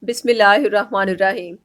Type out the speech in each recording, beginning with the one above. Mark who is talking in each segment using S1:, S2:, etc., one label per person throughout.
S1: बिस्मिल्लाहिर्रहमानिर्रहीम।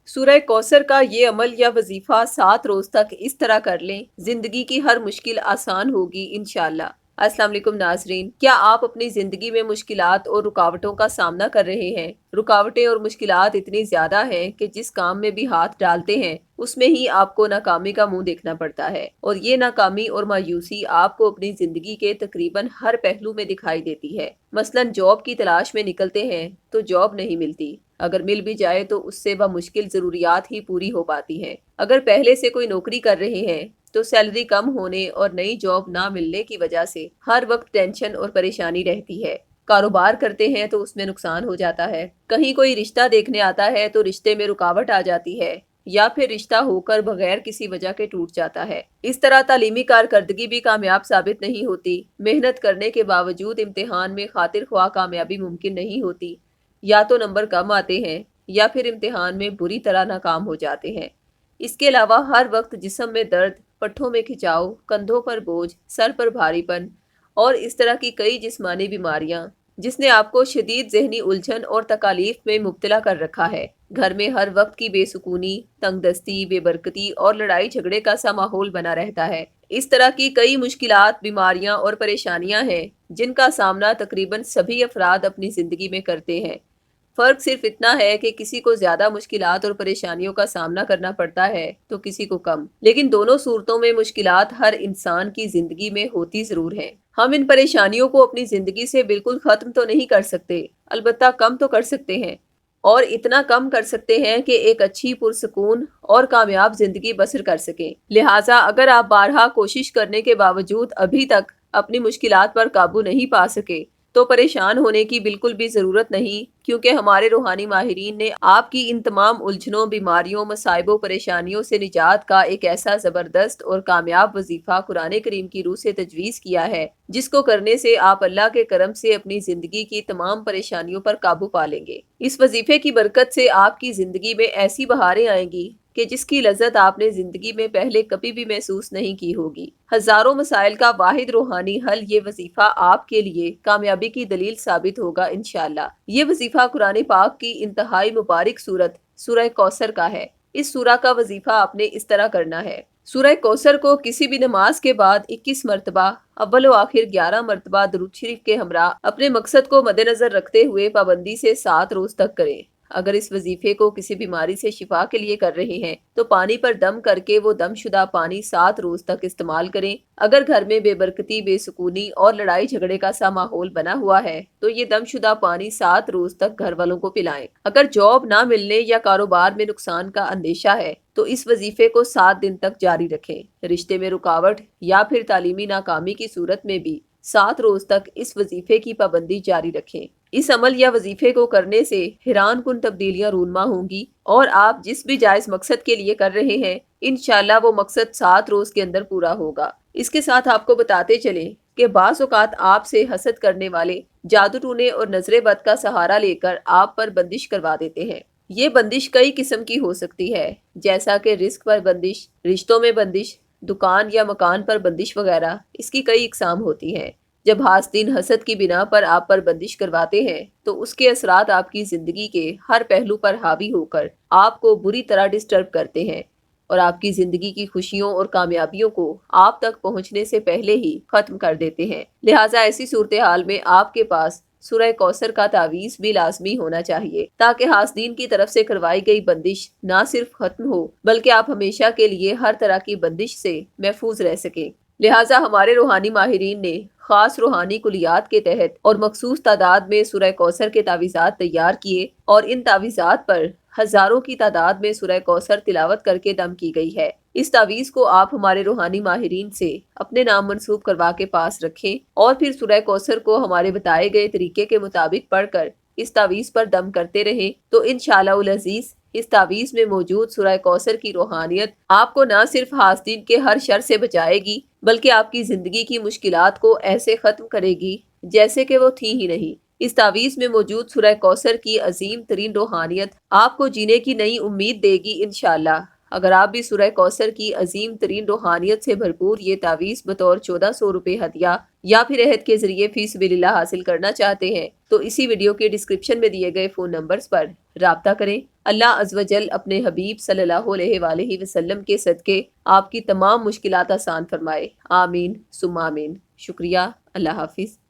S1: सूरह कौसर का ये अमल या वजीफ़ा 7 रोज़ तक इस तरह कर लें, ज़िंदगी की हर मुश्किल आसान होगी इंशाअल्लाह। अस्सलाम वालेकुम नाज़रीन, क्या आप अपनी ज़िंदगी में मुश्किलात और रुकावटों का सामना कर रहे हैं? रुकावटें और मुश्किलात इतनी ज़्यादा हैं कि जिस काम में भी हाथ डालते हैं उसमें ही आपको नाकामी का मुंह देखना पड़ता है, और ये नाकामी और मायूसी आपको अपनी ज़िंदगी के तकरीबन हर पहलू में दिखाई देती है। मसलन जॉब की तलाश में निकलते हैं तो जॉब नहीं मिलती, अगर मिल भी जाए तो उससे मुश्किल ज़रूरियात ही पूरी हो पाती हैं। अगर पहले से कोई नौकरी कर रहे हैं तो सैलरी कम होने और नई जॉब ना मिलने की वजह से हर वक्त टेंशन और परेशानी रहती है। कारोबार करते हैं तो उसमें नुकसान हो जाता है। कहीं कोई रिश्ता देखने आता है तो रिश्ते में रुकावट आ जाती है, या फिर रिश्ता होकर बगैर किसी वजह के टूट जाता है। इस तरह तालीमी कारकर्दगी भी कामयाब साबित नहीं होती। मेहनत करने के बावजूद इम्तिहान में खातिर ख्वाह कामयाबी मुमकिन नहीं होती। या तो नंबर कम आते हैं या फिर इम्तिहान में बुरी तरह नाकाम हो जाते हैं। इसके अलावा हर वक्त जिस्म में दर्द, पट्ठों में खिंचाव, कंधों पर बोझ, सर पर भारीपन और इस तरह की कई जिस्मानी बीमारियां जिसने आपको शदीद जहनी उलझन और तकालीफ में मुब्तला कर रखा है। घर में हर वक्त की बेसुकूनी, तंगदस्ती, बेबरकती और लड़ाई झगड़े का सा माहौल बना रहता है। इस तरह की कई मुश्किलात, बीमारियां और परेशानियां हैं जिनका सामना तकरीबन सभी अफराद अपनी ज़िंदगी में करते हैं। फ़र्क सिर्फ इतना है कि किसी को ज़्यादा मुश्किलात और परेशानियों का सामना करना पड़ता है तो किसी को कम, लेकिन दोनों सूरतों में मुश्किलात हर इंसान की ज़िंदगी में होती ज़रूर हैं। हम इन परेशानियों को अपनी ज़िंदगी से बिल्कुल ख़त्म तो नहीं कर सकते, अलबत्ता कम तो कर सकते हैं, और इतना कम कर सकते हैं कि एक अच्छी पुरसकून और कामयाब ज़िंदगी बसर कर सकें। लिहाजा अगर आप बारहा कोशिश करने के बावजूद अभी तक अपनी मुश्किलात पर काबू नहीं पा सके तो परेशान होने की बिल्कुल भी ज़रूरत नहीं, क्योंकि हमारे रूहानी माहिरीन ने आपकी इन तमाम उलझनों, बीमारियों, मसाइबों, परेशानियों से निजात का एक ऐसा ज़बरदस्त और कामयाब वजीफ़ा कुरान करीम की रूह से तजवीज़ किया है, जिसको करने से आप अल्लाह के करम से अपनी ज़िंदगी की तमाम परेशानियों पर काबू पा लेंगे। इस वजीफ़े की बरकत से आपकी ज़िंदगी में ऐसी बहारें आएंगी कि जिसकी लज्जत आपने जिंदगी में पहले कभी भी महसूस नहीं की होगी। हजारों मसाइल का वाहिद रूहानी हल ये वजीफा आपके लिए कामयाबी की दलील साबित होगा इंशाअल्लाह। ये वजीफा कुरान पाक की इंतहाई मुबारक सूरत सूरह कौसर का है। इस सूरह का वजीफा आपने इस तरह करना है। सूरह कौसर को किसी भी नमाज के बाद 21 मरतबा, अव्वल व आखिर 11 मरतबा दुरूद शरीफ के हमरा अपने मकसद को मद्देनजर रखते हुए पाबंदी से 7 रोज तक करें। अगर इस वजीफे को किसी बीमारी से शिफा के लिए कर रहे हैं तो पानी पर दम करके वो दमशुदा पानी 7 रोज तक इस्तेमाल करें। अगर घर में बेबरकती, बेसुकूनी और लड़ाई झगड़े का सा माहौल बना हुआ है तो ये दमशुदा पानी 7 रोज तक घर वालों को पिलाएं। अगर जॉब ना मिलने या कारोबार में नुकसान का अंदेशा है तो इस वजीफे को 7 दिन तक जारी रखें। रिश्ते में रुकावट या फिर तालीमी नाकामी की सूरत में भी 7 रोज तक इस वजीफे की पाबंदी जारी रखें। इस अमल या वजीफे को करने से हैरान कुन तब्दीलियां रूनमा होंगी, और आप जिस भी जायज मकसद के लिए कर रहे हैं इंशाल्लाह वो मकसद 7 रोज के अंदर पूरा होगा। इसके साथ आपको बताते चले कि बाज़ औक़ात आपसे हसद करने वाले जादू टूने और नजरे बद का सहारा लेकर आप पर बंदिश करवा देते हैं। ये बंदिश कई किस्म की हो सकती है, जैसा कि रिस्क पर बंदिश, रिश्तों में बंदिश, दुकान या मकान पर बंदिश वगैरह। इसकी कई इकसाम होती हैं। जब हासदीन हसद की बिना पर आप पर बंदिश करवाते हैं तो उसके असरात आपकी जिंदगी के हर पहलू पर हावी होकर आपको बुरी तरह डिस्टर्ब करते हैं और आपकी जिंदगी की खुशियों और कामयाबियों को आप तक पहुंचने से पहले ही खत्म कर देते हैं। लिहाजा ऐसी सूरत हाल में आपके पास सूरह कौसर का तावीज़ भी लाजमी होना चाहिए, ताकि हासदीन की तरफ से करवाई गई बंदिश ना सिर्फ खत्म हो बल्कि आप हमेशा के लिए हर तरह की बंदिश से महफूज रह सकें। लिहाजा हमारे रूहानी माहिरीन ने खास रूहानी कुलियात के तहत और मखसूस तादाद में सूरह कौसर के तावीज़ात तैयार किए, और इन तावीज़ात पर हजारों की तादाद में सूरह कौसर तिलावत करके दम की गई है। इस तावीज़ को आप हमारे रूहानी माहिरीन से अपने नाम मंसूब करवा के पास रखें और फिर सूरह कौसर को हमारे बताए गए तरीके के मुताबिक पढ़कर इस तावीज़ पर दम करते रहें तो इंशाअल्लाह उल अज़ीज़ इस तावीज़ में मौजूद सूरह कौसर की रूहानियत आपको न सिर्फ हासदीन के हर शर से बचाएगी बल्कि आपकी जिंदगी की मुश्किलात को ऐसे खत्म करेगी जैसे कि वो थी ही नहीं। इस तावीज़ में मौजूद सूरह कौसर की अजीम तरीन रूहानियत आपको जीने की नई उम्मीद देगी इंशाअल्लाह। अगर आप भी सूरह कौसर की अजीम तरीन रूहानियत से भरपूर ये तावीज़ बतौर 1400 रुपये हदिया یا پھر عہد کے ذریعے فی سبیل اللہ حاصل کرنا چاہتے ہیں تو اسی ویڈیو کے ڈسکرپشن میں دیے گئے فون نمبرز پر رابطہ کریں۔ اللہ عز و جل اپنے حبیب صلی اللہ علیہ وآلہ وسلم کے صدقے آپ کی تمام مشکلات آسان فرمائے، آمین ثم آمین۔ شکریہ، اللہ حافظ۔